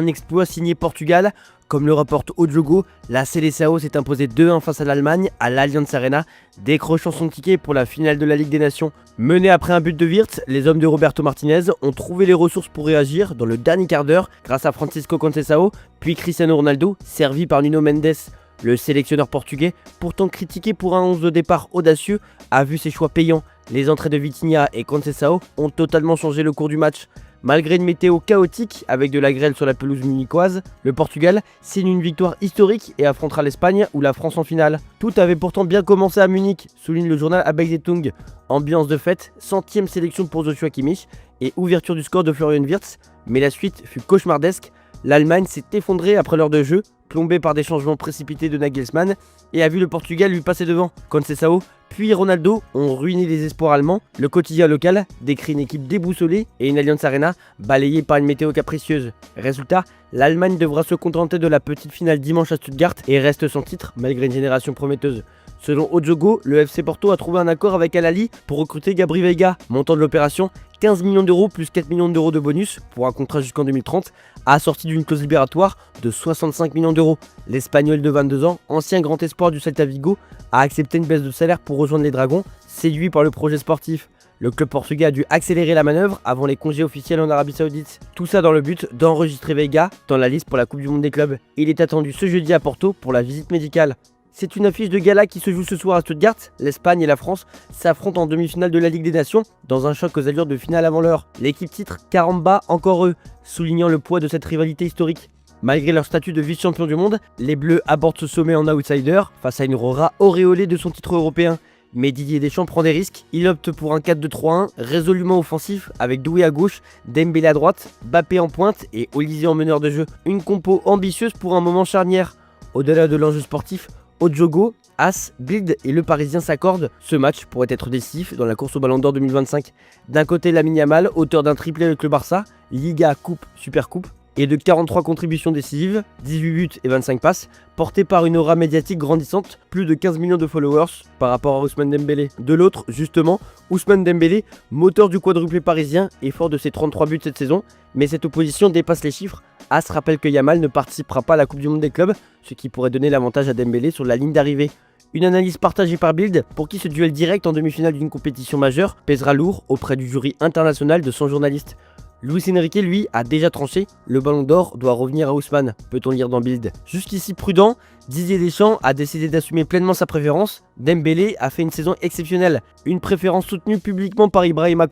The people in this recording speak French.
Un exploit signé Portugal. Comme le rapporte Ojogo, la Seleção s'est imposée 2-1 face à l'Allemagne à l'Allianz Arena, décrochant son ticket pour la finale de la Ligue des Nations. Menés après un but de Wirtz, les hommes de Roberto Martinez ont trouvé les ressources pour réagir dans le dernier quart d'heure grâce à Francisco Conceição, puis Cristiano Ronaldo, servi par Nuno Mendes. Le sélectionneur portugais, pourtant critiqué pour un 11 de départ audacieux, a vu ses choix payants. Les entrées de Vitinha et Conceição ont totalement changé le cours du match. Malgré une météo chaotique avec de la grêle sur la pelouse munichoise, le Portugal signe une victoire historique et affrontera l'Espagne ou la France en finale. Tout avait pourtant bien commencé à Munich, souligne le journal Abeilzeitung. Ambiance de fête, 100e sélection pour Joshua Kimmich et ouverture du score de Florian Wirtz, mais la suite fut cauchemardesque. L'Allemagne s'est effondrée après l'heure de jeu, plombée par des changements précipités de Nagelsmann, et a vu le Portugal lui passer devant. Conceição puis Ronaldo ont ruiné les espoirs allemands. Le quotidien local décrit une équipe déboussolée et une Allianz Arena balayée par une météo capricieuse. Résultat, l'Allemagne devra se contenter de la petite finale dimanche à Stuttgart et reste sans titre malgré une génération prometteuse. Selon Ojogo, le FC Porto a trouvé un accord avec Al Ahly pour recruter Gabri Veiga. Montant de l'opération, 15 millions d'euros plus 4 millions d'euros de bonus pour un contrat jusqu'en 2030, assorti d'une clause libératoire de 65 millions d'euros. L'Espagnol de 22 ans, ancien grand espoir du Celta Vigo, a accepté une baisse de salaire pour rejoindre les Dragons, séduit par le projet sportif. Le club portugais a dû accélérer la manœuvre avant les congés officiels en Arabie Saoudite. Tout ça dans le but d'enregistrer Veiga dans la liste pour la Coupe du Monde des clubs. Il est attendu ce jeudi à Porto pour la visite médicale. C'est une affiche de gala qui se joue ce soir à Stuttgart. L'Espagne et la France s'affrontent en demi-finale de la Ligue des Nations dans un choc aux allures de finale avant l'heure. L'équipe titre Caramba encore eux, soulignant le poids de cette rivalité historique. Malgré leur statut de vice-champion du monde, les Bleus abordent ce sommet en outsider face à une Aurora auréolée de son titre européen. Mais Didier Deschamps prend des risques, il opte pour un 4-2-3-1 résolument offensif avec Doué à gauche, Dembélé à droite, Mbappé en pointe et Olise en meneur de jeu. Une compo ambitieuse pour un moment charnière. Au-delà de l'enjeu sportif, Ojogo, As, Bild et le Parisien s'accordent. Ce match pourrait être décisif dans la course au Ballon d'Or 2025. D'un côté, Lamine Yamal, auteur d'un triplé avec le Barça, Liga, Coupe, Supercoupe, et de 43 contributions décisives, 18 buts et 25 passes, porté par une aura médiatique grandissante, plus de 15 millions de followers par rapport à Ousmane Dembélé. De l'autre, justement, Ousmane Dembélé, moteur du quadruplé parisien et fort de ses 33 buts cette saison, mais cette opposition dépasse les chiffres. As rappelle que Yamal ne participera pas à la Coupe du Monde des clubs, ce qui pourrait donner l'avantage à Dembélé sur la ligne d'arrivée. Une analyse partagée par Bild, pour qui ce duel direct en demi-finale d'une compétition majeure pèsera lourd auprès du jury international de 100 journalistes. Luis Enrique, lui, a déjà tranché, le Ballon d'Or doit revenir à Ousmane, peut-on lire dans Bild. Jusqu'ici prudent, Didier Deschamps a décidé d'assumer pleinement sa préférence. Dembélé a fait une saison exceptionnelle, une préférence soutenue publiquement par Ibrahima